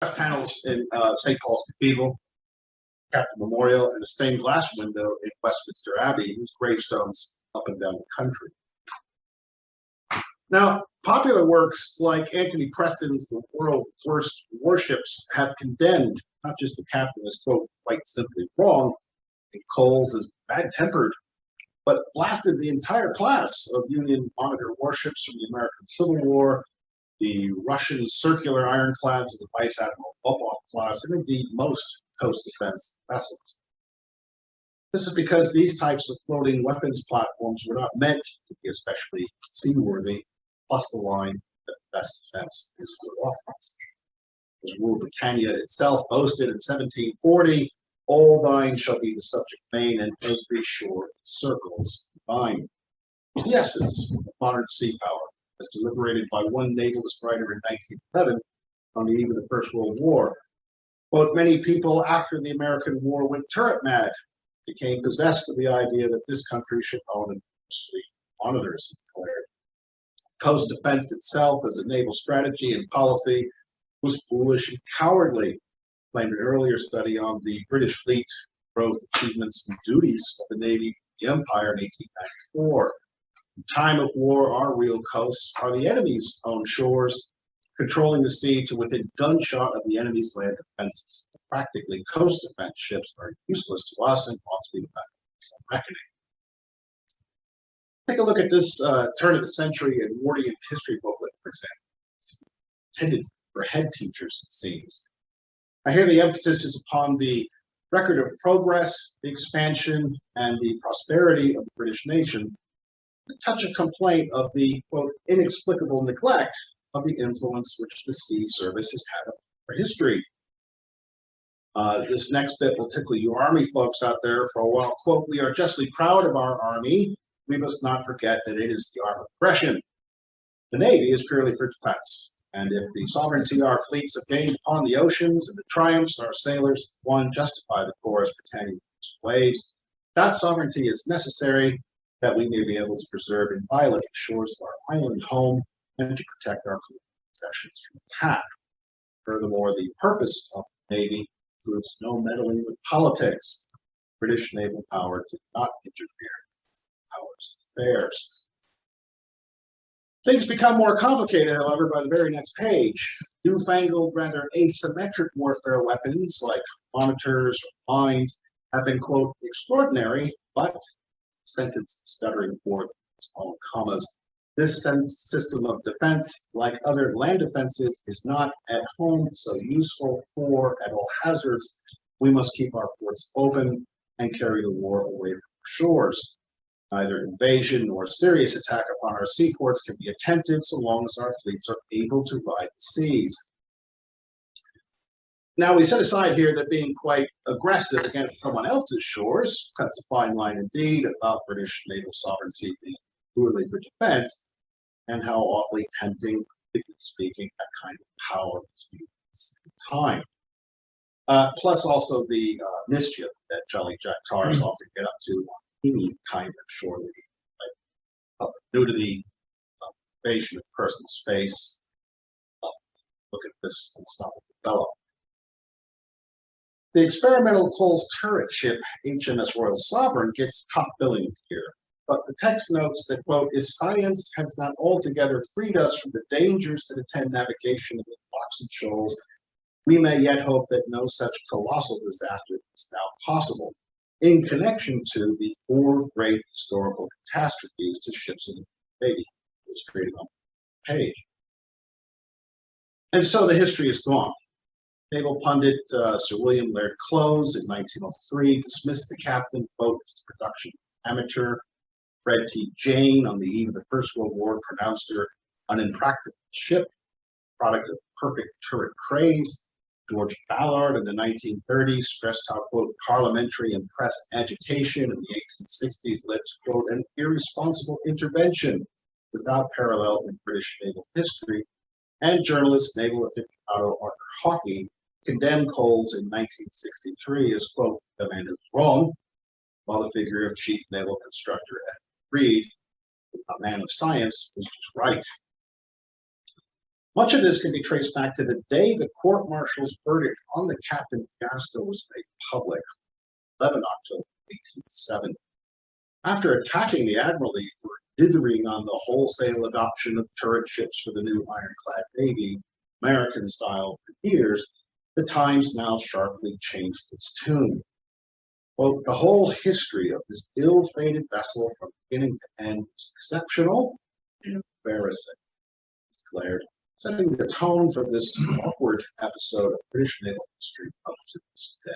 panels in St. Paul's Cathedral, Captain Memorial, and a stained glass window in Westminster Abbey, whose gravestones up and down the country. Now, popular works like Anthony Preston's The World's Worst Warships have condemned not just the captain as, quote, quite simply wrong, and Coles as bad-tempered, but blasted the entire class of Union Monitor warships from the American Civil War, the Russian circular ironclads of the Vice Admiral Popov class, and indeed most coast defense vessels. This is because these types of floating weapons platforms were not meant to be especially seaworthy, plus the line that the best defense is good offense. As Rule Britannia itself boasted in 1740, all thine shall be the subject main, and every shore circles thine. It's the essence of modern sea power, as deliberated by one navalist writer in 1911 on the eve of the First World War. Quote, many people after the American War went turret mad, became possessed of the idea that this country should own and fleet monitors, he declared. Coast defense itself as a naval strategy and policy was foolish and cowardly, claimed an earlier study on the British fleet growth, achievements, and duties of the Navy, the Empire in 1894. In time of war, our real coasts are the enemy's own shores, controlling the sea to within gunshot of the enemy's land defenses. Practically, coast defense ships are useless to us and ought to be the method of reckoning. Take a look at this turn of the century Edwardian history booklet, for example. It's intended for head teachers, it seems. I hear the emphasis is upon the record of progress, the expansion, and the prosperity of the British nation, a touch of complaint of the, quote, inexplicable neglect of the influence which the sea service has had on our history. This next bit will tickle you Army folks out there for a while. Quote, we are justly proud of our Army. We must not forget that it is the arm of aggression. The Navy is purely for defense. And if the sovereignty our fleets have gained upon the oceans and the triumphs our sailors won justify the chorus Britannia waves, that sovereignty is necessary that we may be able to preserve inviolate the shores of our island home and to protect our possessions from attack. Furthermore, the purpose of the Navy includes no meddling with politics. British naval power did not interfere with powers' affairs. Things become more complicated, however, by the very next page. Newfangled, rather asymmetric warfare weapons like monitors or mines have been, quote, extraordinary, but, sentence stuttering forth its own commas, this system of defense, like other land defenses, is not at home so useful for, at all hazards, we must keep our ports open and carry the war away from our shores. Neither invasion nor serious attack upon our seaports can be attempted so long as our fleets are able to ride the seas. Now, we set aside here that being quite aggressive against someone else's shores cuts a fine line indeed about British naval sovereignty being purely for defense, and how awfully tempting, politically speaking, that kind of power is viewed at the same time. Plus also the mischief that Jolly Jack tars often get up to on any kind of shore leave, like nudity, invasion of personal space. Look at this and stop it develop. The experimental Coles turret ship HMS Royal Sovereign gets top billing here, but the text notes that, quote, if science has not altogether freed us from the dangers that attend navigation amid rocks and shoals, we may yet hope that no such colossal disaster is now possible, in connection to the 4 great historical catastrophes to ships in the Navy, illustrated on the page. And so the history is gone. Naval pundit Sir William Laird Clowes in 1903 dismissed the captain, quote, as the production amateur. Fred T. Jane on the eve of the First World War pronounced her an impractical ship, product of perfect turret craze. George Ballard in the 1930s stressed how, quote, parliamentary and press agitation in the 1860s led to, quote, an irresponsible intervention without parallel in British naval history. And journalist, naval aficionado Arthur Hawkey condemned Coles in 1963 as, quote, the man who's wrong, while the figure of chief naval constructor Edward Reed, a man of science, was just right. Much of this can be traced back to the day the court-martial's verdict on the Captain fiasco was made public, 11 October 1870. After attacking the Admiralty for dithering on the wholesale adoption of turret ships for the new ironclad Navy, American style, for years, the Times now sharply changed its tune. Quote, the whole history of this ill-fated vessel from beginning to end was exceptional and embarrassing, declared, setting the tone for this awkward episode of British naval history up to this day.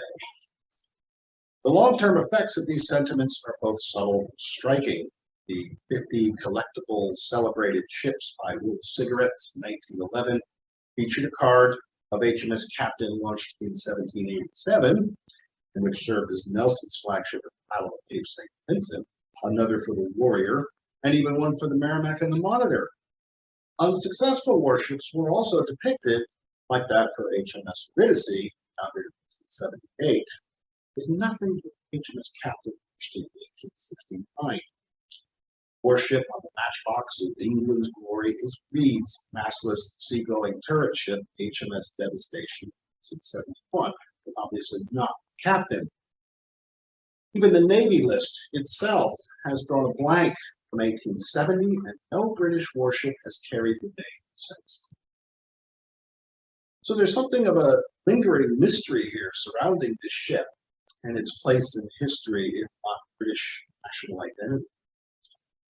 The long-term effects of these sentiments are both subtle and striking. The 50 collectible celebrated ships by Will Cigarettes in 1911 featured a card of HMS Captain launched in 1787, and which served as Nelson's flagship at the Battle of Cape St. Vincent, another for the Warrior, and even one for the Merrimack and the Monitor. Unsuccessful warships were also depicted, like that for HMS Eurydice, founded in 1878. There's nothing for HMS Captain in 1869. Warship on the matchbox of England's glory is Reed's massless seagoing turret ship HMS Devastation in 1871, but obviously not the Captain. Even the Navy list itself has drawn a blank from 1870, and no British warship has carried the name since. So there's something of a lingering mystery here surrounding this ship and its place in history, if not British national identity.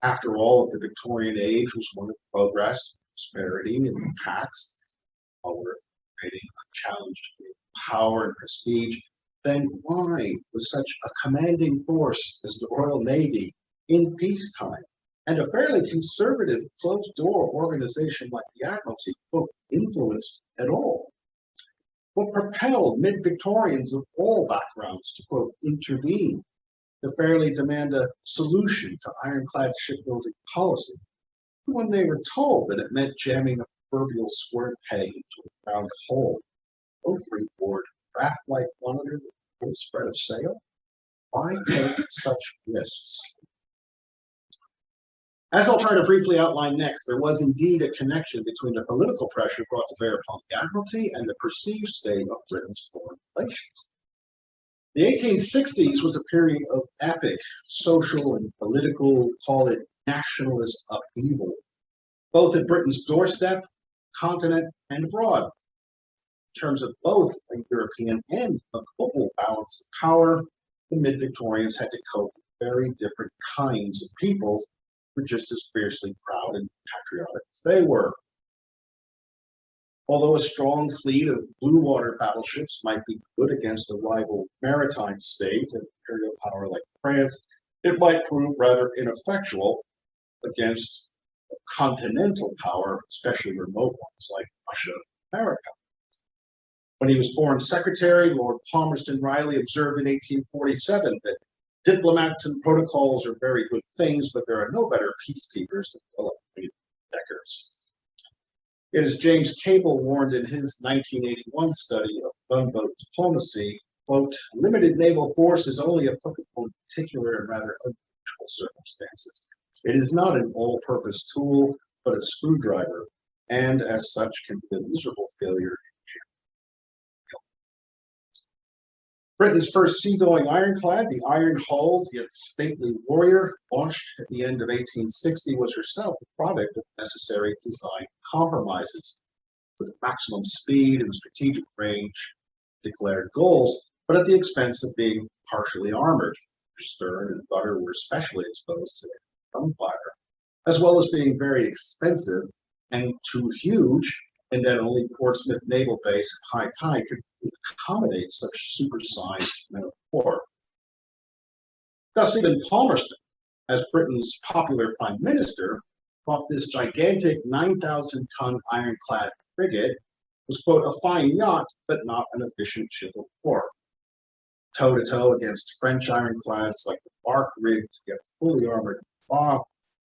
After all, the Victorian age was one of progress, prosperity, and tax. While we're creating unchallenged power and prestige, then why was such a commanding force as the Royal Navy in peacetime and a fairly conservative closed-door organization like the Admiralty, quote, influenced at all? What propelled mid-Victorians of all backgrounds to, quote, intervene, to fairly demand a solution to ironclad shipbuilding policy, when they were told that it meant jamming a proverbial square peg into a round hole? No freeboard, draft-like monitor with full spread of sail? Why take such risks? As I'll try to briefly outline next, there was indeed a connection between the political pressure brought to bear upon the Admiralty and the perceived state of Britain's foreign relations. The 1860s was a period of epic social and political, call it nationalist upheaval, both at Britain's doorstep, continent, and abroad. In terms of both a European and a global balance of power, the mid-Victorians had to cope with very different kinds of peoples who were just as fiercely proud and patriotic as they were. Although a strong fleet of blue water battleships might be good against a rival maritime state, an imperial power like France, it might prove rather ineffectual against a continental power, especially remote ones like Russia and America. When he was Foreign Secretary, Lord Palmerston Riley observed in 1847 that diplomats and protocols are very good things, but there are no better peacekeepers than well-appointed deckers. Yet, as James Cable warned in his 1981 study of gunboat diplomacy, quote, limited naval force is only applicable in particular and rather unusual circumstances. It is not an all-purpose tool, but a screwdriver, and as such can be a miserable failure. Britain's first seagoing ironclad, the iron-hulled yet stately Warrior, launched at the end of 1860, was herself a product of necessary design compromises, with maximum speed and strategic range declared goals, but at the expense of being partially armored. Her stern and rudder were especially exposed to gunfire, as well as being very expensive and too huge, and that only Portsmouth Naval Base at high tide could accommodate such supersized men of war. Thus, even Palmerston, as Britain's popular prime minister, thought this gigantic 9,000-ton ironclad frigate was, quote, a fine yacht, but not an efficient ship of war. Toe-to-toe against French ironclads like the Bark rigged to get fully armored law,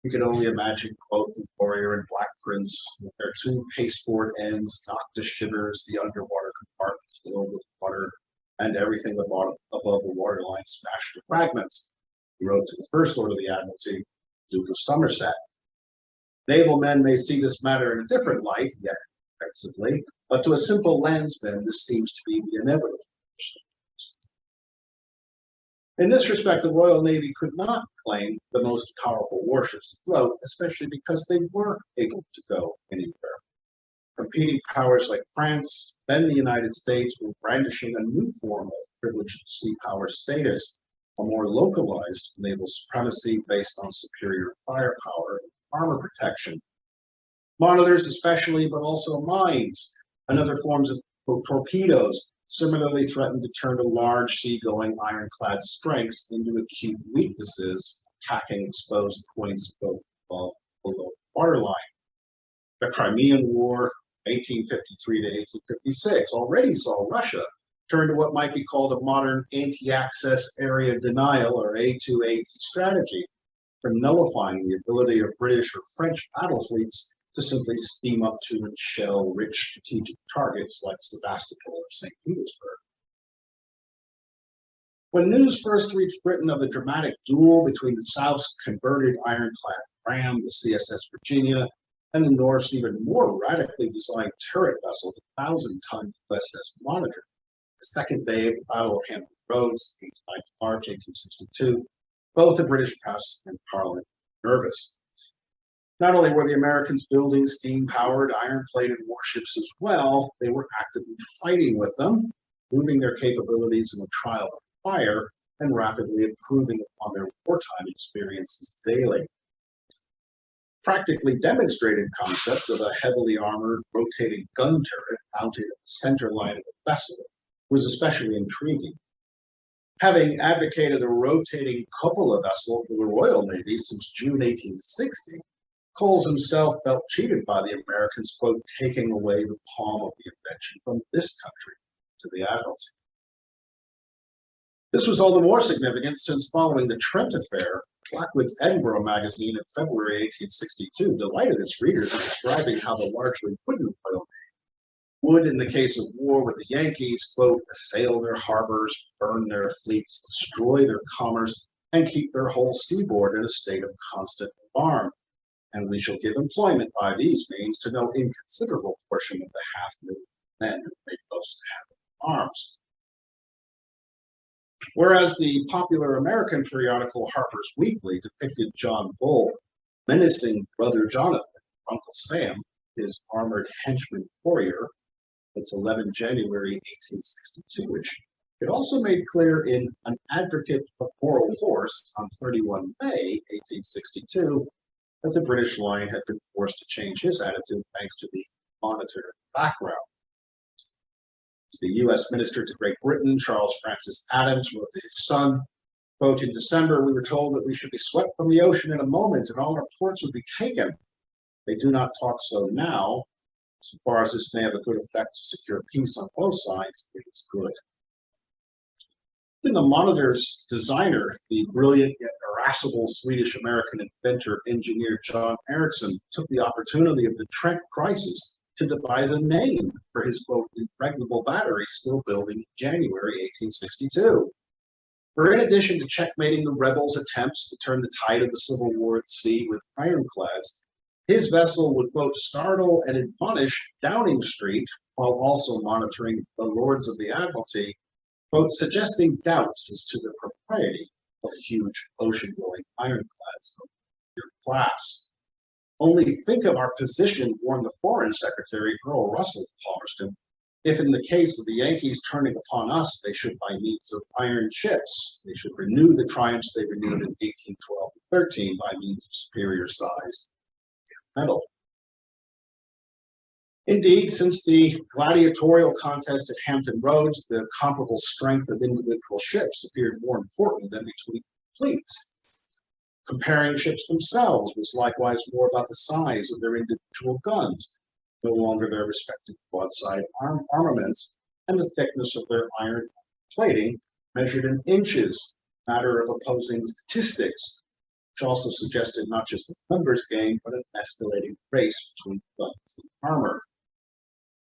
you can only imagine, quote, the Warrior and Black Prince with their two pasteboard ends knocked to shivers, the underwater compartments filled with water, and everything above the waterline smashed to fragments. He wrote to the First Lord of the Admiralty, Duke of Somerset. Naval men may see this matter in a different light, yet offensively, but to a simple landsman, this seems to be the inevitable. In this respect, the Royal Navy could not claim the most powerful warships afloat, especially because they were able to go anywhere. Competing powers like France, then the United States, were brandishing a new form of privileged sea power status, a more localized naval supremacy based on superior firepower and armor protection. Monitors especially, but also mines and other forms of torpedoes similarly threatened to turn to large seagoing ironclad strengths into acute weaknesses, attacking exposed points both above and below the waterline. The Crimean War, 1853 to 1856, already saw Russia turn to what might be called a modern anti-access area denial, or A2AD strategy, for nullifying the ability of British or French battle fleets to simply steam up to and shell rich strategic targets like Sevastopol or St. Petersburg. When news first reached Britain of the dramatic duel between the South's converted ironclad ram, the CSS Virginia, and the North's even more radically designed turret vessel, the 1,000-ton USS Monitor, the second day of the Battle of Hampton Roads, 8th March 1862, both the British press and Parliament were nervous. Not only were the Americans building steam-powered, iron-plated warships as well, they were actively fighting with them, moving their capabilities in a trial by fire, and rapidly improving upon their wartime experiences daily. Practically demonstrated concept of a heavily armored rotating gun turret mounted at the center line of the vessel was especially intriguing. Having advocated a rotating cupola vessel for the Royal Navy since June 1860, Coles himself felt cheated by the Americans, quote, taking away the palm of the invention from this country to the Admiralty. This was all the more significant since following the Trent Affair, Blackwood's Edinburgh magazine in February 1862 delighted its readers in describing how the largely wooden Royal Navy would, in the case of war with the Yankees, quote, assail their harbors, burn their fleets, destroy their commerce, and keep their whole seaboard in a state of constant alarm. And we shall give employment by these means to no inconsiderable portion of the 500,000 men who made boast to have arms. Whereas the popular American periodical Harper's Weekly depicted John Bull menacing Brother Jonathan, Uncle Sam, his armored henchman warrior, it's 11 January 1862, which it also made clear in An Advocate of Moral Force on 31 May 1862 that the British line had been forced to change his attitude thanks to the Monitor background. As the U.S. Minister to Great Britain, Charles Francis Adams, wrote to his son, quote, in December, we were told that we should be swept from the ocean in a moment and all our ports would be taken. They do not talk so now. So far as this may have a good effect to secure peace on both sides, it is good. Then the Monitor's designer, the brilliant yet irascible Swedish-American inventor engineer John Ericsson, took the opportunity of the Trent crisis to devise a name for his, quote, impregnable battery still building in January 1862. For in addition to checkmating the rebels' attempts to turn the tide of the Civil War at sea with ironclads, his vessel would, quote, startle and admonish Downing Street while also monitoring the Lords of the Admiralty, quote, suggesting doubts as to the propriety of huge ocean-going ironclads of your class. Only think of our position, warned the Foreign Secretary, Earl Russell of Palmerston, if in the case of the Yankees turning upon us, they should by means of iron ships, they should renew the triumphs they renewed in 1812 and 13 by means of superior size metal. Indeed, since the gladiatorial contest at Hampton Roads, the comparable strength of individual ships appeared more important than between fleets. Comparing ships themselves was likewise more about the size of their individual guns, no longer their respective broadside armaments, and the thickness of their iron plating measured in inches, matter of opposing statistics, which also suggested not just a numbers game, but an escalating race between guns and armor.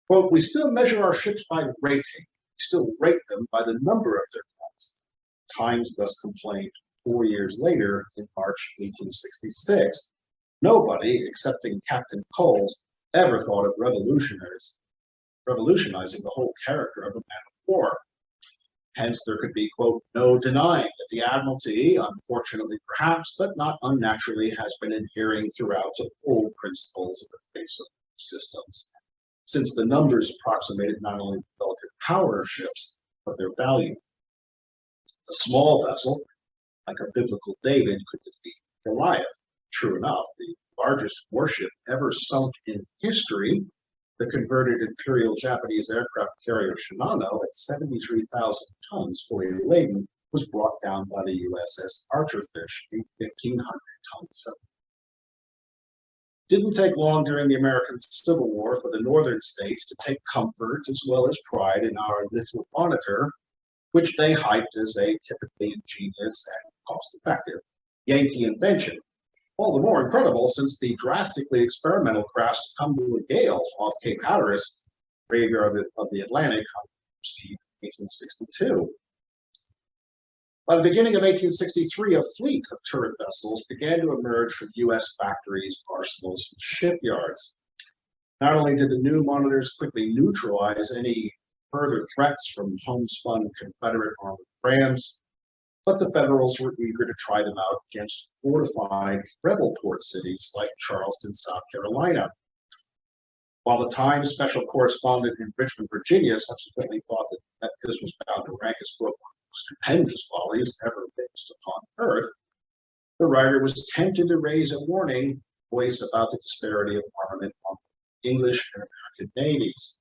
Quote, we still measure our ships by rating. We still rate them by the number of their guns. Times thus complained 4 years later in March 1866. Nobody, excepting Captain Coles, ever thought of revolutionizing the whole character of a man of war. Hence, there could be, quote, no denying that the Admiralty, unfortunately perhaps, but not unnaturally, has been adhering throughout to old principles of the basic systems, since the numbers approximated not only the relative power of ships, but their value. A small vessel, like a biblical David, could defeat Goliath. True enough, the largest warship ever sunk in history, the converted Imperial Japanese aircraft carrier Shinano, at 73,000 tons fully laden, was brought down by the USS Archerfish, a 1,500-ton submarine. Didn't take long during the American Civil War for the northern states to take comfort as well as pride in our little Monitor, which they hyped as a typically ingenious and cost-effective Yankee invention. All the more incredible since the drastically experimental crash succumbed to a gale off Cape Hatteras, graveyard of the Atlantic, on 1862. By the beginning of 1863, a fleet of turret vessels began to emerge from U.S. factories, arsenals, and shipyards. Not only did the new monitors quickly neutralize any further threats from homespun Confederate armored rams, but the Federals were eager to try them out against fortified rebel port cities like Charleston, South Carolina. While the Times special correspondent in Richmond, Virginia, subsequently thought that this was bound to rank as, quote, stupendous follies ever based upon earth, the writer was tempted to raise a warning voice about the disparity of armament among English and American navies.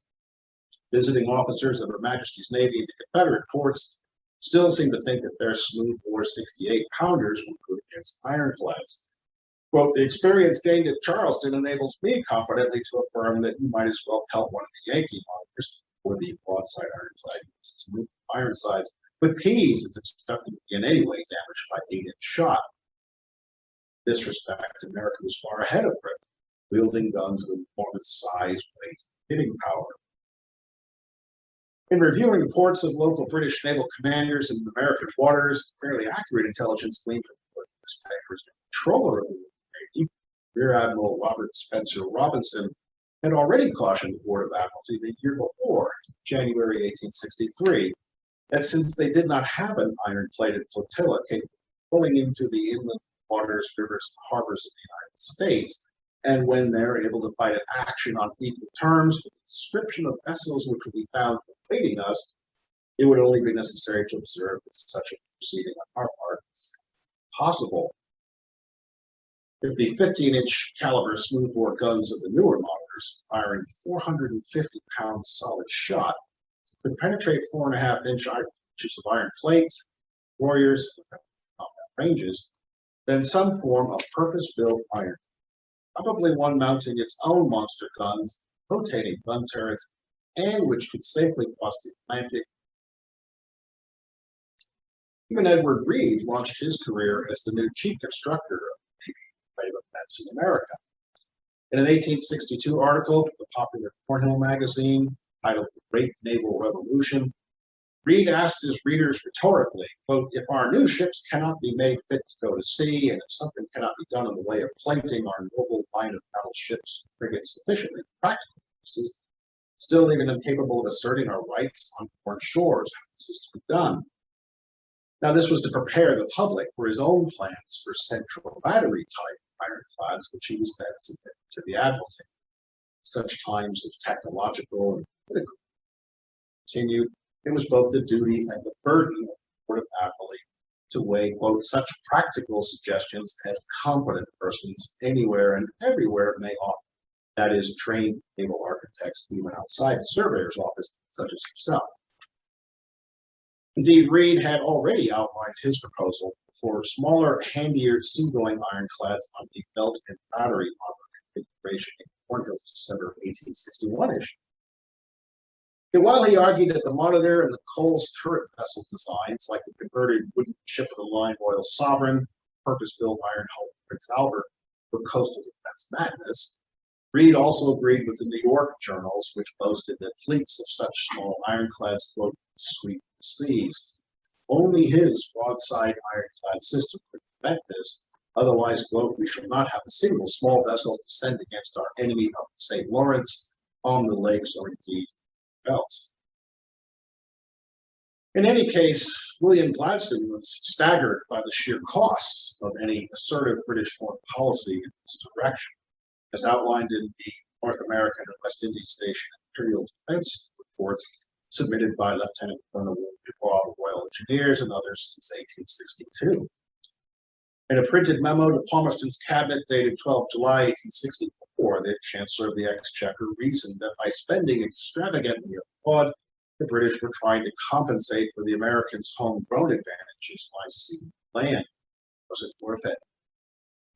Visiting officers of Her Majesty's Navy in the Confederate ports still seem to think that their smoothbore 68-pounders were good against ironclads. Quote, the experience gained at Charleston enables me confidently to affirm that you might as well pelt one of the Yankee monitors, or the broadside ironsides, with peas is expected to be in any way damaged by 8-inch shot. In this respect, America was far ahead of Britain, wielding guns of enormous size, weight, and hitting power. In reviewing reports of local British naval commanders in American waters, fairly accurate intelligence gleaned from newspapers. The controller of the Navy, Rear Admiral Robert Spencer Robinson, had already cautioned the Board of Admiralty the year before, January 1863, that since they did not have an iron-plated flotilla capable of pulling into the inland waters, rivers, and harbors of the United States, and when they're able to fight an action on equal terms with the description of vessels which will be found awaiting us, it would only be necessary to observe that such a proceeding on our part is possible. If the 15-inch caliber smoothbore guns of the newer monitors, firing 450-pound solid shot, could penetrate 4.5-inch inches of iron plate, warriors, ranges, then some form of purpose-built iron, probably one mounting its own monster guns, rotating gun turrets, and which could safely cross the Atlantic. Even Edward Reed launched his career as the new chief constructor of Navy events in America. In an 1862 article for the popular Cornhill magazine titled The Great Naval Revolution, Reed asked his readers rhetorically, quote, if our new ships cannot be made fit to go to sea, and if something cannot be done in the way of plating our noble line of battleships and frigates sufficiently for practical purposes, still even incapable of asserting our rights on foreign shores, how is this to be done? Now, this was to prepare the public for his own plans for central battery type ironclads, which he was then submitting to the Admiralty. Such times of technological and political continued, it was both the duty and the burden of the Board of Admiralty to weigh, quote, such practical suggestions as competent persons anywhere and everywhere may offer. That is, trained naval architects even outside the surveyor's office, such as himself. Indeed, Reed had already outlined his proposal for smaller, handier seagoing ironclads on the belt and battery configuration in Cornhill's December 1861 issue. And while he argued that the Monitor and the Coles turret vessel designs, like the converted wooden ship of the line Royal Sovereign, purpose-built iron-hulled Prince Albert, were coastal defense madness, Reed also agreed with the New York journals, which boasted that fleets of such small ironclads, quote, sweep the seas. Only his broadside ironclad system could prevent this, Otherwise, quote, we shall not have a single small vessel to send against our enemy of the St. Lawrence on the lakes or indeed else. In any case, William Gladstone was staggered by the sheer costs of any assertive British foreign policy in this direction, as outlined in the North American and West Indies Station Imperial Defense reports submitted by Lieutenant Colonel Dubois of the Royal Engineers and others since 1862. In a printed memo to Palmerston's cabinet dated 12 July 1864, the Chancellor of the Exchequer reasoned that by spending extravagantly abroad, the British were trying to compensate for the Americans' homegrown advantages by sea and land. Was it worth it?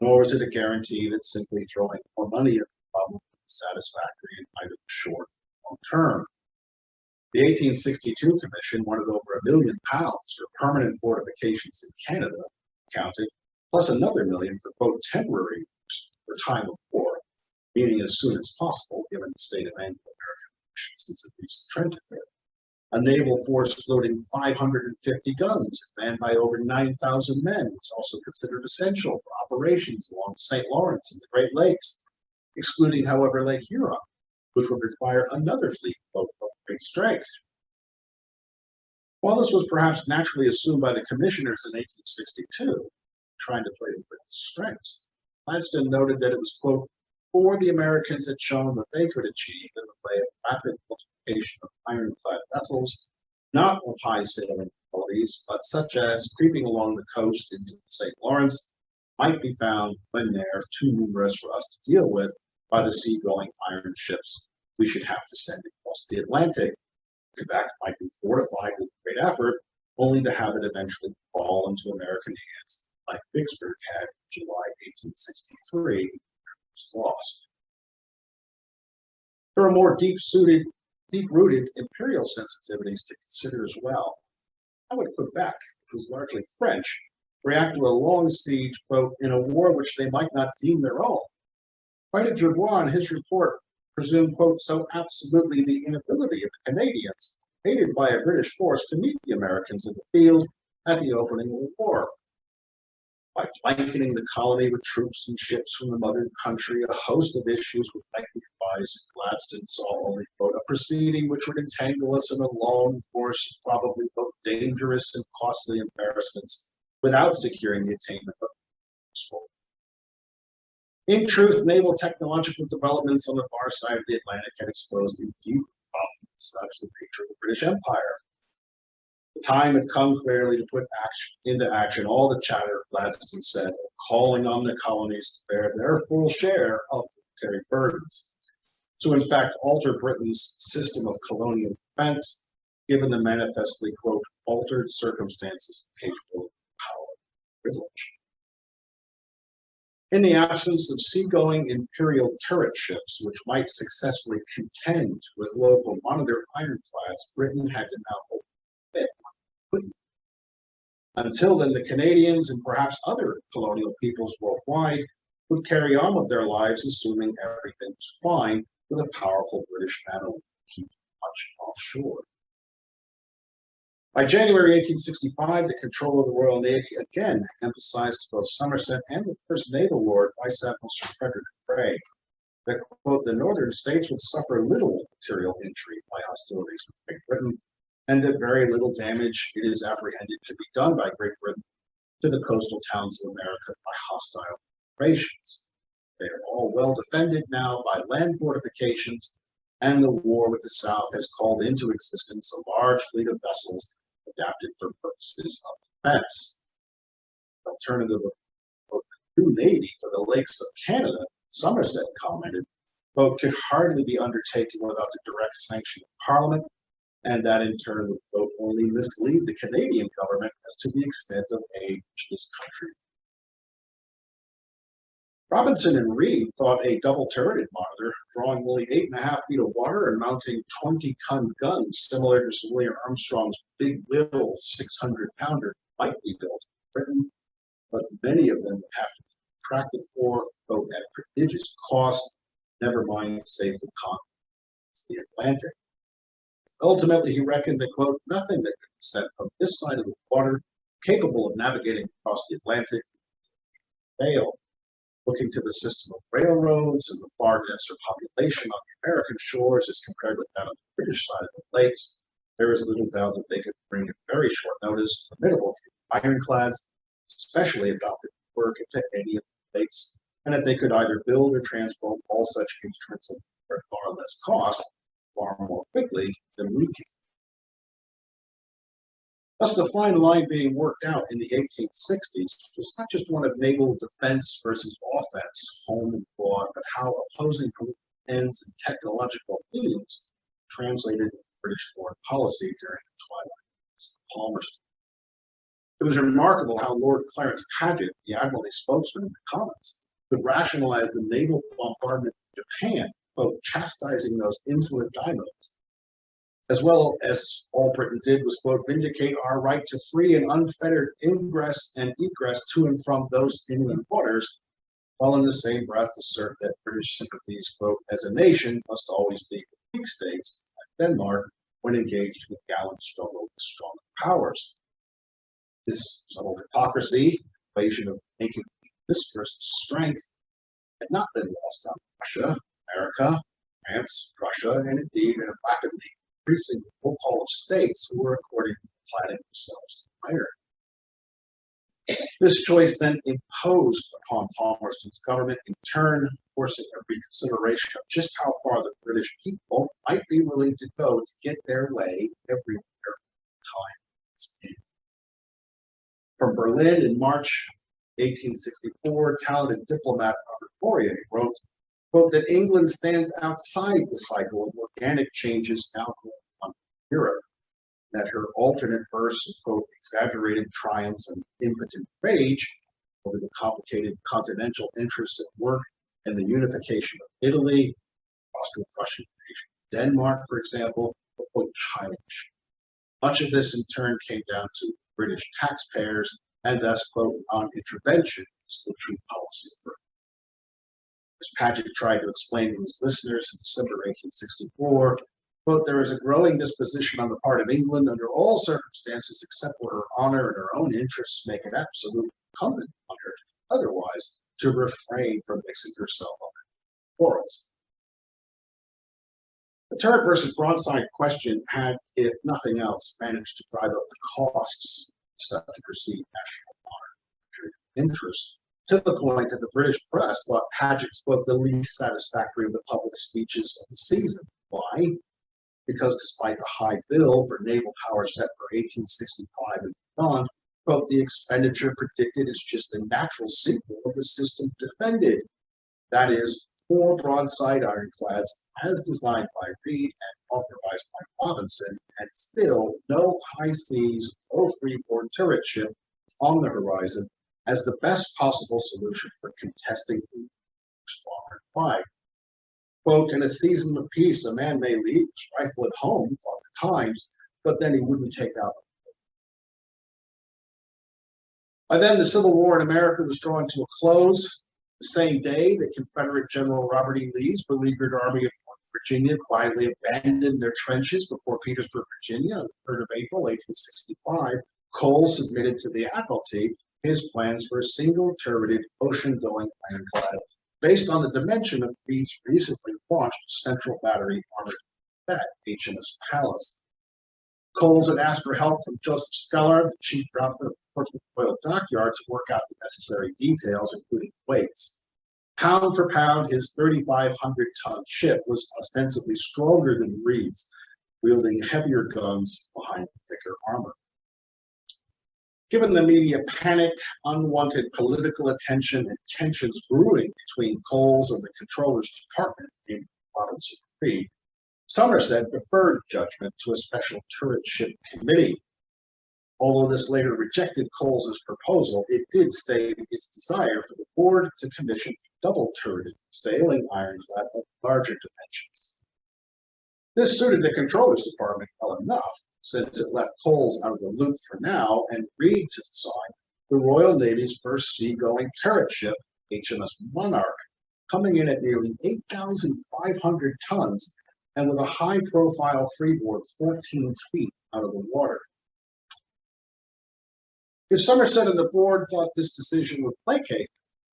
Nor was it a guarantee that simply throwing more money at the problem was satisfactory in either the short or long term. The 1862 Commission wanted over £1 million for permanent fortifications in Canada, counted, plus another $1 million for, quote, temporary use for time of war, meaning as soon as possible, given the state of Anglo-American relations since at least the Trent Affair. A naval force floating 550 guns, manned by over 9,000 men, was also considered essential for operations along the St. Lawrence and the Great Lakes, excluding, however, Lake Huron, which would require another fleet boat of great strength. While this was perhaps naturally assumed by the commissioners in 1862, trying to play to Britain's strengths, Gladstone noted that it was, quote, for the Americans had shown what they could achieve in the way of rapid multiplication of ironclad vessels, not of high sailing qualities, but such as, creeping along the coast into the St. Lawrence, might be found when they are too numerous for us to deal with by the sea-going iron ships we should have to send across the Atlantic. Quebec might be fortified with great effort, only to have it eventually fall into American hands, like Vicksburg had in July 1863. Lost. There are more deep-rooted imperial sensitivities to consider as well. How would Quebec, which was largely French, react to a long siege, quote, in a war which they might not deem their own? Why did Jervois in his report presume, quote, so absolutely the inability of the Canadians, aided by a British force, to meet the Americans in the field at the opening of the war? By blanketing the colony with troops and ships from the mother country, a host of issues would likely arise if Gladstone saw only, quote, a proceeding which would entangle us in a long course, probably both dangerous and costly embarrassments, without securing the attainment of peaceful. In truth, naval technological developments on the far side of the Atlantic had exposed a deep problem, such the nature of the British Empire. The time had come clearly to put into action all the chatter, Gladstone said, of calling on the colonies to bear their full share of military burdens, to in fact alter Britain's system of colonial defense, given the manifestly, quote, altered circumstances capable of power and privilege. In the absence of seagoing imperial turret ships, which might successfully contend with local Monitor ironclads, Britain had to now open it. Until then, the Canadians and perhaps other colonial peoples worldwide would carry on with their lives, assuming everything was fine, with a powerful British navy keep much offshore. By January 1865, the control of the Royal Navy again emphasized to both Somerset and the first naval lord, Vice Admiral Sir Frederick Grey, that, quote, the northern states would suffer little material injury by hostilities with Great Britain, and that very little damage, it is apprehended, could be done by Great Britain to the coastal towns of America by hostile operations. They are all well defended now by land fortifications, and the war with the South has called into existence a large fleet of vessels adapted for purposes of defense. The alternative of a new navy for the lakes of Canada, Somerset commented, quote, could hardly be undertaken without the direct sanction of Parliament, and that in turn would, quote, only mislead the Canadian government as to the extent of aid which this country. Robinson and Reed thought a double-turreted Monitor, drawing only 8.5 feet of water and mounting 20-ton guns similar to Sir William Armstrong's Big Will 600-pounder, might be built in Britain, but many of them would have to be contracted for, quote, at prodigious cost, never mind safe and confident the Atlantic. Ultimately, he reckoned that, quote, nothing that could be sent from this side of the water capable of navigating across the Atlantic failed. Looking to the system of railroads and the far denser population on the American shores as compared with that on the British side of the lakes, there is little doubt that they could bring at very short notice formidable ironclads, especially adopted work into any of the lakes, and that they could either build or transform all such instruments at far less cost, far more quickly than we can. Thus, the fine line being worked out in the 1860s was not just one of naval defense versus offense, home and abroad, but how opposing political ends and technological aims translated into British foreign policy during the twilight of Palmerston. It was remarkable how Lord Clarence Paget, the Admiralty spokesman in the Commons, could rationalize the naval bombardment of Japan, quote, chastising those insolent diamonds, as well as all Britain did was, quote, vindicate our right to free and unfettered ingress and egress to and from those inland waters, while in the same breath assert that British sympathies, quote, as a nation must always be with weak states, like Denmark, when engaged in a gallant struggle with strong powers. This subtle hypocrisy, equation of naked weakness versus strength, had not been lost on Russia, America, France, Russia, and indeed in a rapidly increasing roll call of states who were accordingly planning themselves iron. This choice then imposed upon Palmerston's government, in turn forcing a reconsideration of just how far the British people might be willing to go to get their way everywhere time. From Berlin in March 1864, talented diplomat Robert Fourier wrote, quote, that England stands outside the cycle of organic changes now going on in Europe, that her alternate bursts of, quote, exaggerated triumph and impotent rage over the complicated continental interests at work and the unification of Italy, Austro-Prussian invasion of Denmark, for example, were, quote, childish. Much of this in turn came down to British taxpayers and thus, quote, non-intervention is the true policy for. As Paget tried to explain to his listeners in December 1864, quote, there is a growing disposition on the part of England under all circumstances except where her honor and her own interests make it absolutely incumbent on her to otherwise to refrain from mixing herself up in quarrels. The turret versus broadside question had, if nothing else, managed to drive up the costs of such a perceived national honor and interest, to the point that the British press thought Paget spoke the least satisfactory of the public speeches of the season. Why? Because despite the high bill for naval power set for 1865 and beyond, quote, the expenditure predicted is just the natural sequel of the system defended. That is, 4 broadside ironclads as designed by Reed and authorized by Robinson, and still no high seas, no freeboard turret ship on the horizon as the best possible solution for contesting the stronger flag. Quote, in a season of peace, a man may leave his rifle at home, thought the Times, but then he wouldn't take out. By then, the Civil War in America was drawing to a close. The same day that Confederate General Robert E. Lee's beleaguered Army of Virginia quietly abandoned their trenches before Petersburg, Virginia, on the 3rd of April, 1865, Cole submitted to the Admiralty his plans for a single-turreted, ocean-going ironclad based on the dimension of Reed's recently launched Central Battery Armored Corvette, HMS Pallas. Coles had asked for help from Joseph Scullard, the chief draftsman of the Portsmouth Royal Dockyard, to work out the necessary details, including weights. Pound for pound, his 3,500-ton ship was ostensibly stronger than Reed's, wielding heavier guns behind thicker armor. Given the media panic, unwanted political attention, and tensions brewing between Coles and the Comptroller's Department in Robinson Reed, Somerset deferred judgment to a special turret ship committee. Although this later rejected Coles's proposal, it did state its desire for the board to commission a double-turreted sailing ironclad of larger dimensions. This suited the Comptroller's Department well enough, since it left Coles out of the loop for now and Reed to design the Royal Navy's first seagoing turret ship, HMS Monarch, coming in at nearly 8,500 tons and with a high-profile freeboard 14 feet out of the water. If Somerset and the board thought this decision would placate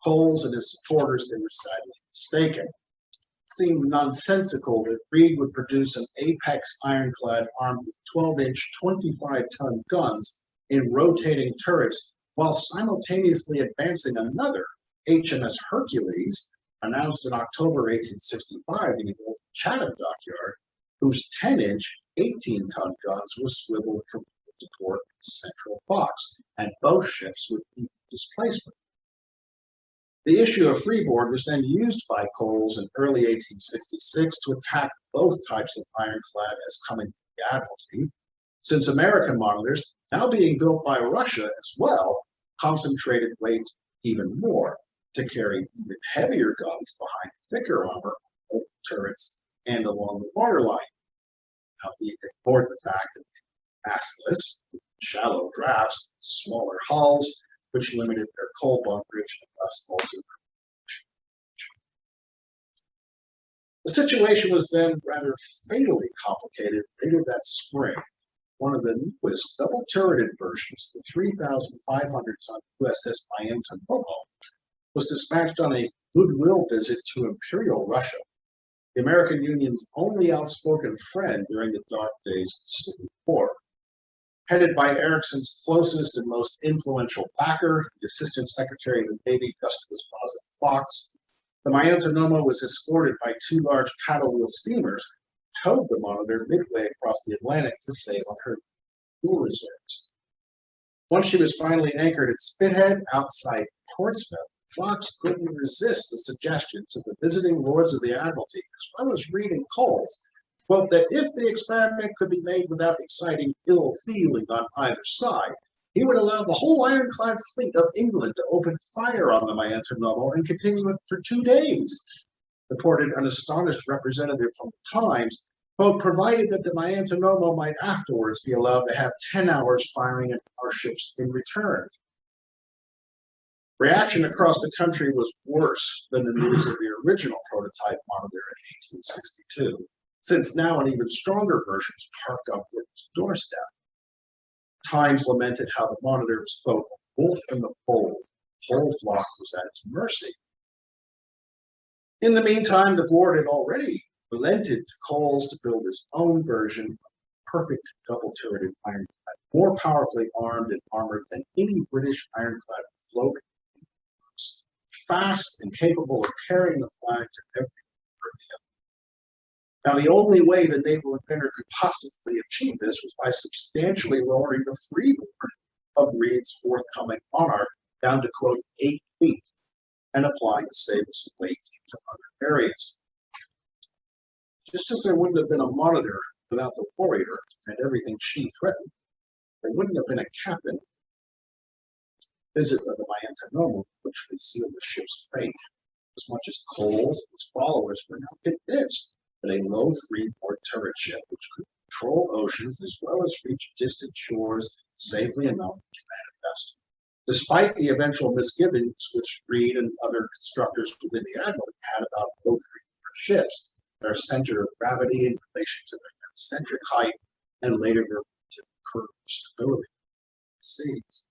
Coles and his supporters, they were sadly mistaken. It seemed nonsensical that Reed would produce an Apex ironclad armed with 12-inch, 25-ton guns in rotating turrets while simultaneously advancing another HMS Hercules, announced in October 1865 in the old Chatham dockyard, whose 10-inch, 18-ton guns were swiveled from port to port in the central box, and both ships with equal displacement. The issue of freeboard was then used by Coles in early 1866 to attack both types of ironclad as coming from the Admiralty, since American monitors, now being built by Russia as well, concentrated weight even more to carry even heavier guns behind thicker armor on both turrets and along the waterline. Now, he ignored the fact that massless, shallow drafts, smaller hulls, which limited their coal bunkerage and thus also. The situation was then rather fatally complicated later that spring. One of the newest double-turreted versions, the 3,500-ton USS Monitor, was dispatched on a goodwill visit to Imperial Russia, the American Union's only outspoken friend during the dark days of the Civil War. Headed by Ericsson's closest and most influential backer, the Assistant Secretary of the Navy, Gustavus Vasa Fox, the Monitor was escorted by two large paddle wheel steamers, towed the Monitor midway across the Atlantic to sail on her fuel reserves. Once she was finally anchored at Spithead outside Portsmouth, Fox couldn't resist the suggestion to the visiting lords of the Admiralty, as well as Reed and Coles, quote, that if the experiment could be made without exciting ill feeling on either side, he would allow the whole ironclad fleet of England to open fire on the Monitor and continue it for 2 days, reported an astonished representative from the Times, quote, provided that the Monitor might afterwards be allowed to have 10 hours firing at our ships in return. Reaction across the country was worse than the news of the original prototype Monitor in 1862, since now an even stronger version was parked on Britain's doorstep. Times lamented how the Monitor was both a wolf in the fold. The whole flock was at its mercy. In the meantime, the board had already relented to Coles to build his own version of perfect double-turreted ironclad, more powerfully armed and armored than any British ironclad afloat, fast and capable of carrying the flag to every port. Now, the only way the naval inventor could possibly achieve this was by substantially lowering the freeboard of Reed's forthcoming Monarch down to, quote, 8 feet, and applying the sable's weight to other areas. Just as there wouldn't have been a Monitor without the Warrior and everything she threatened, there wouldn't have been a captain. Visit of the Monitor which would seal the ship's fate, as much as Coles and his followers were now convinced that a low freeboard turret ship which could control oceans as well as reach distant shores safely enough to manifest. Despite the eventual misgivings which Reed and other constructors within the Admiralty had about low freeboard ships, their center of gravity in relation to their eccentric height and later their relative curve of stability. Seas.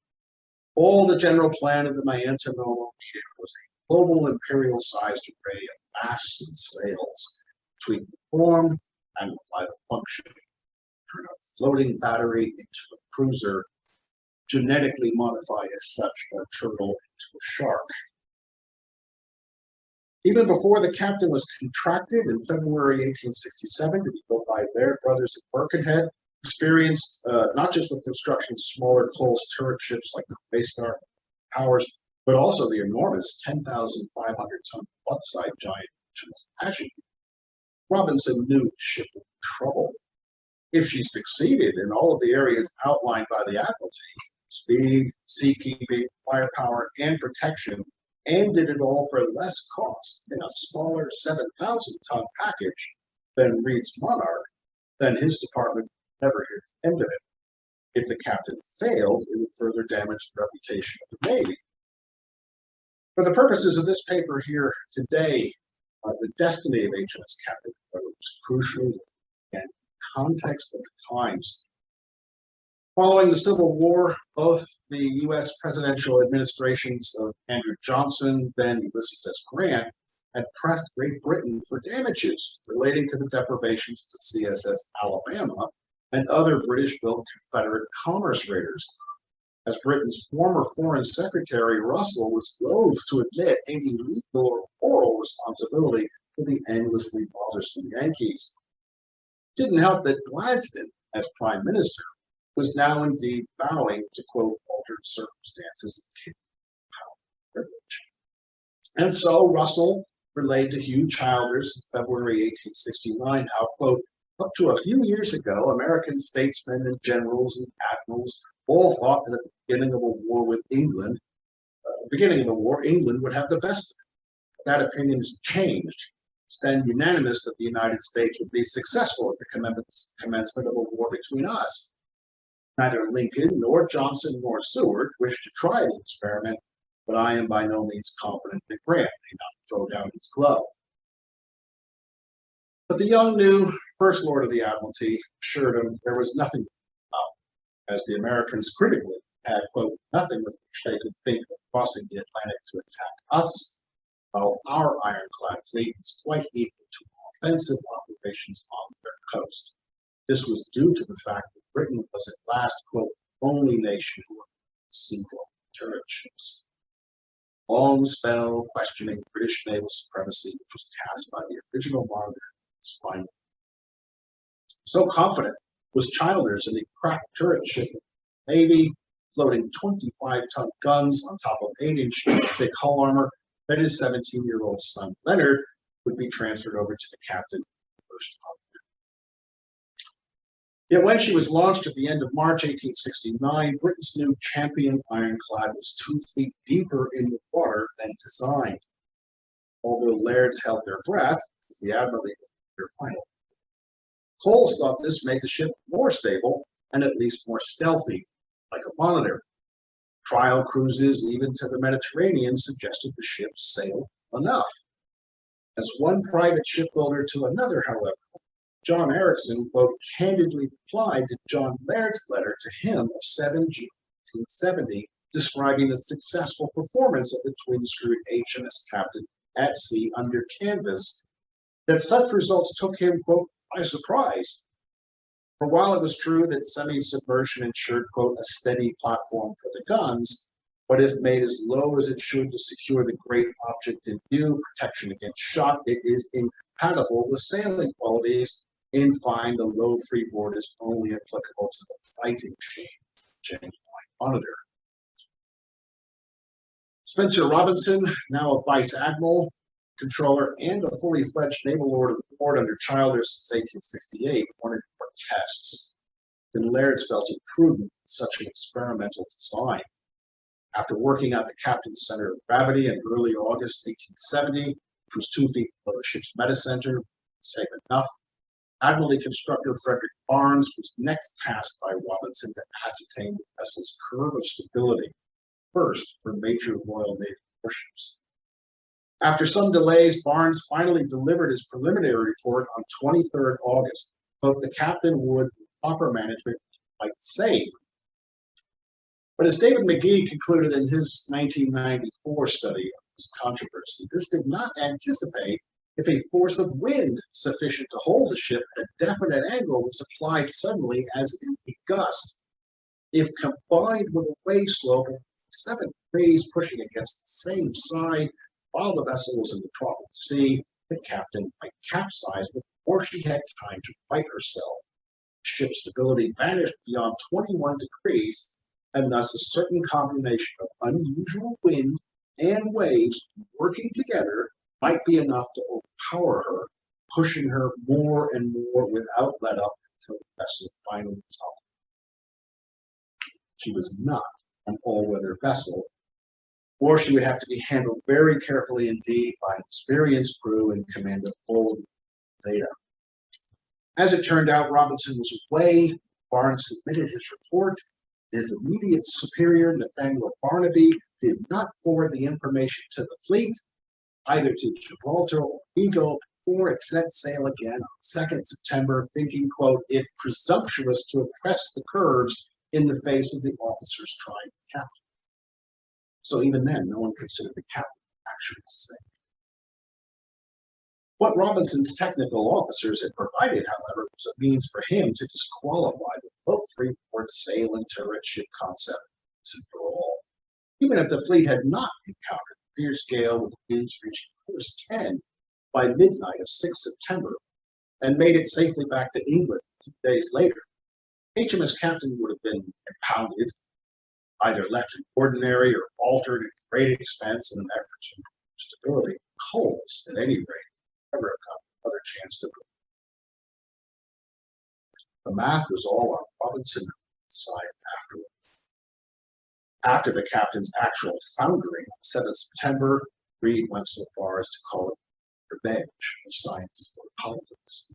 All the general plan of the Monitor needed was a global imperial-sized array of masts and sails, tweak the form, amplify the function, turn a floating battery into a cruiser, genetically modify as such a turtle into a shark. Even before the Captain was contracted in February 1867 to be built by Laird Brothers at Birkenhead, experienced not just with constructing smaller Coles turret ships like the Waystar Powers, but also the enormous 10,500-ton butt-side giant HMS Captain. Robinson knew the ship was in trouble. If she succeeded in all of the areas outlined by the Admiralty, speed, seakeeping, firepower, and protection, and did it all for less cost in a smaller 7,000-ton package than Reed's Monarch, then his department would never hear the end of it. If the Captain failed, it would further damage the reputation of the Navy. For the purposes of this paper here today, the destiny of HMS Captain was crucial and context of the times. Following the Civil War, both the U.S. presidential administrations of Andrew Johnson, then Ulysses S. Grant, had pressed Great Britain for damages relating to the deprivations of the CSS Alabama and other British-built Confederate commerce raiders. As Britain's former Foreign Secretary, Russell was loath to admit any legal or moral responsibility for the endlessly bothersome Yankees. It didn't help that Gladstone, as Prime Minister, was now indeed bowing to, quote, altered circumstances of power and privilege. And so Russell relayed to Hugh Childers in February 1869 how, quote, up to a few years ago, American statesmen and generals and admirals all thought that at the beginning of a war with England, England would have the best of it. That opinion has changed. It's then unanimous that the United States would be successful at the commencement of a war between us. Neither Lincoln nor Johnson nor Seward wished to try the experiment, but I am by no means confident that Grant may not throw down his glove. But the young new First Lord of the Admiralty assured him there was nothing about, as the Americans critically had, quote, nothing with which they could think of crossing the Atlantic to attack us, while our ironclad fleet is quite equal to offensive operations on their coast. This was due to the fact that Britain was at last, quote, only nation who had seagoing turret ships. Long spell questioning British naval supremacy, which was cast by the original Monitor, was final. So confident was Childers in the crack turret ship of the Navy, floating 25-ton guns on top of 8-inch thick hull armor, that his 17-year-old son Leonard would be transferred over to the captain of the first hull. Yet when she was launched at the end of March 1869, Britain's new champion ironclad was 2 feet deeper in the water than designed. Although Laird's held their breath, as the Admiralty their final. Coles thought this made the ship more stable and at least more stealthy, like a Monitor. Trial cruises even to the Mediterranean suggested the ship sailed enough. As one private shipbuilder to another, however, John Erickson, quote, candidly replied to John Laird's letter to him of 7 June 1870, describing the successful performance of the twin-screwed HMS Captain at sea under canvas, that such results took him, quote, by surprise. For while it was true that semi-submersion ensured, quote, a steady platform for the guns, but if made as low as it should to secure the great object in view, protection against shot, it is incompatible with sailing qualities. In fine, the low freeboard is only applicable to the fighting machine, Monitor. Spencer Robinson, now a vice admiral, controller, and a fully fledged naval lord of the port under Childers since 1868, wanted more tests. And Laird's felt it prudent in such an experimental design. After working out the captain's center of gravity in early August 1870, which was 2 feet below the ship's metacenter, safe enough, Admiralty constructor Frederick Barnes was next tasked by Robinson to ascertain the vessel's curve of stability, first for major Royal Navy warships. After some delays, Barnes finally delivered his preliminary report on 23rd August. Both the captain would, with proper management, be quite safe. But as David McGee concluded in his 1994 study of this controversy, this did not anticipate if a force of wind sufficient to hold the ship at a definite angle was applied suddenly as in a gust. If combined with a wave slope of 7 degrees pushing against the same side while the vessel was in the trough of the sea, the captain might capsize before she had time to right herself. Ship's stability vanished beyond 21 degrees, and thus a certain combination of unusual wind and waves working together might be enough to overpower her, pushing her more and more without let up until the vessel finally toppled. She was not an all-weather vessel, or she would have to be handled very carefully indeed by an experienced crew in command of all data. As it turned out, Robinson was away. Barnes submitted his report. His immediate superior, Nathaniel Barnaby, did not forward the information to the fleet, either to Gibraltar or Vigo, before it set sail again on 2nd September, thinking, quote, it presumptuous to oppress the curves in the face of the officers trying the captain. So even then, no one considered the captain actually safe. What Robinson's technical officers had provided, however, was a means for him to disqualify the boat Freeport sail and turret ship concept once and for all. Even if the fleet had not encountered a fierce gale with winds reaching force 10 by midnight of 6 September and made it safely back to England 2 days later, HMS Captain would have been impounded, either left in ordinary or altered at great expense in an effort to improve stability. Coals, at any rate, never have got another chance to prove. The math was all on Robinson's side afterward. After the captain's actual foundering on 7 September, Reed went so far as to call it revenge, a science or politics.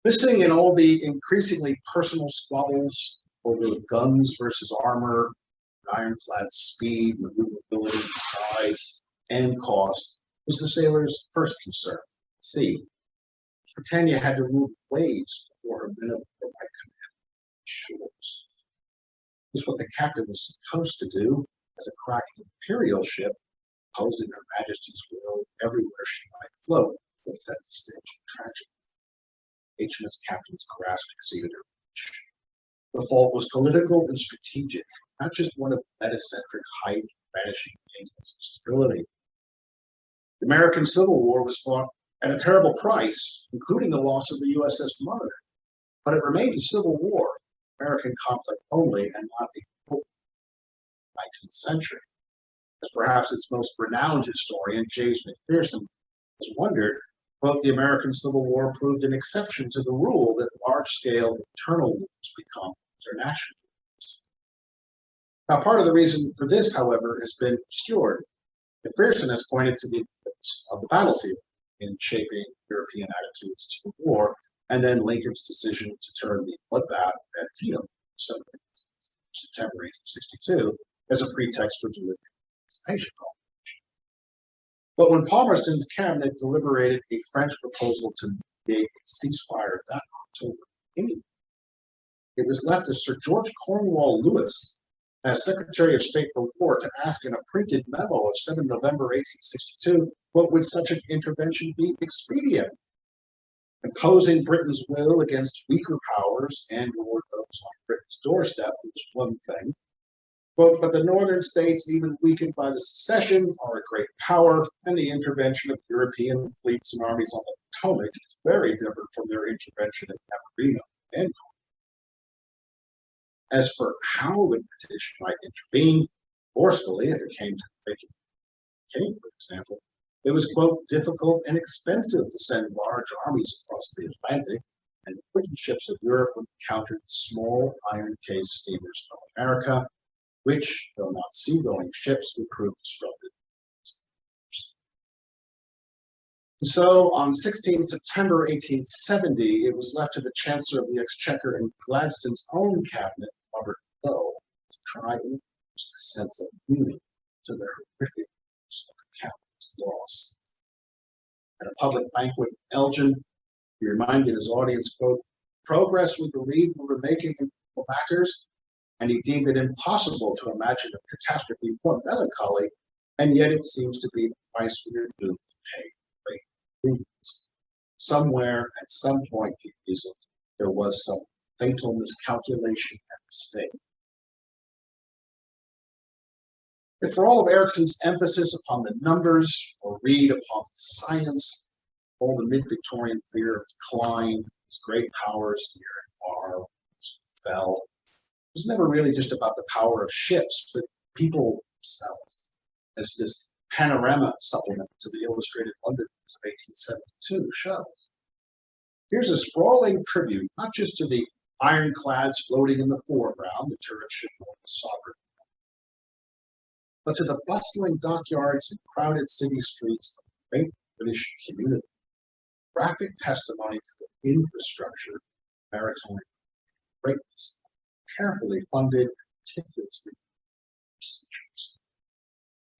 Missing in all the increasingly personal squabbles over guns versus armor, ironclad speed, maneuverability, size, and cost, was the sailors' first concern: sea. Britannia had to move waves before her men of war might command shores. This was what the captain was supposed to do as a crack imperial ship, opposing Her Majesty's will everywhere she might float, that set the stage for tragedy. HMS Captain's grasp exceeded her reach. The fault was political and strategic, not just one of metacentric height, vanishing maintenance and stability. The American Civil War was fought at a terrible price, including the loss of the USS Monitor, but it remained a civil war, American conflict only, and not a 19th century. As perhaps its most renowned historian, James McPherson, has wondered, quote, the American Civil War proved an exception to the rule that large-scale internal wars become international wars. Now, part of the reason for this, however, has been obscured. McPherson has pointed to the importance of the battlefield in shaping European attitudes to the war, and then Lincoln's decision to turn the bloodbath at Antietam, 7 September 1862, as a pretext for delivering the emancipation proclamation. But when Palmerston's cabinet deliberated a French proposal to mediate a ceasefire that October 8th, it was left to Sir George Cornwall Lewis, as Secretary of State for War, to ask in a printed memo of 7 November 1862, what would such an intervention be expedient? Imposing Britain's will against weaker powers and or those on Britain's doorstep was one thing. But the northern states, even weakened by the secession, are a great power, and the intervention of European fleets and armies on the Potomac is very different from their intervention in Navarino and as for how the British might intervene forcefully if it came to breaking King, for example, it was, quote, difficult and expensive to send large armies across the Atlantic, and the British ships of Europe would encounter the small iron-cased steamers of America, which, though not sea-going ships, would prove disruptive. So, on 16 September 1870, it was left to the Chancellor of the Exchequer and Gladstone's own cabinet, Robert Lowe, to try and introduce a sense of meaning to the horrific of the captain's loss. At a public banquet in Elgin, he reminded his audience, quote, progress we believe we were making in matters, and he deemed it impossible to imagine a catastrophe more melancholy, and yet it seems to be the price we are doomed to pay. Somewhere, at some point, he reasoned, there was some fatal miscalculation and mistake. If for all of Ericsson's emphasis upon the numbers, or Reed upon the science, all the mid-Victorian fear of decline, as great powers near and far fell, it was never really just about the power of ships, but people themselves, as this panorama supplement to the Illustrated London of 1872 shows. Here's a sprawling tribute, not just to the ironclads floating in the foreground, the turret ship of the sovereign, but to the bustling dockyards and crowded city streets of the great British community. Graphic testimony to the infrastructure, maritime greatness, carefully funded, meticulously centuries.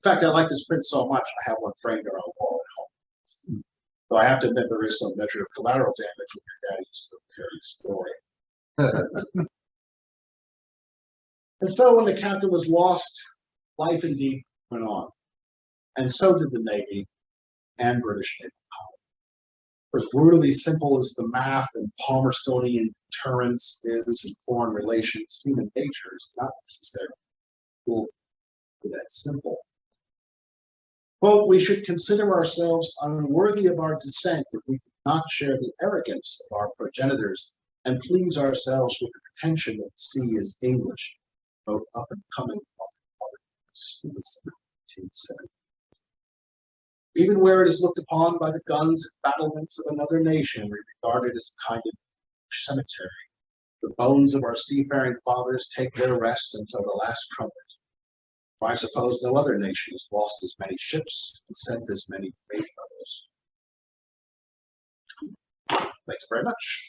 In fact, I like this print so much, I have one framed on our wall at home. Though I have to admit there is some measure of collateral damage when your daddy used to carry a story. And so when the captain was lost, life indeed went on. And so did the Navy and British naval power. As brutally simple as the math and Palmerstonian deterrence is in foreign relations, human nature is not necessarily that simple. Quote, we should consider ourselves unworthy of our descent if we could not share the arrogance of our progenitors and please ourselves with the pretension that the sea is English, both up and coming Stevenson, 1870. Even where it is looked upon by the guns and battlements of another nation, we regard it as a kind of cemetery. The bones of our seafaring fathers take their rest until the last trumpet. For I suppose no other nation has lost as many ships and sent as many brave fellows. Thank you very much.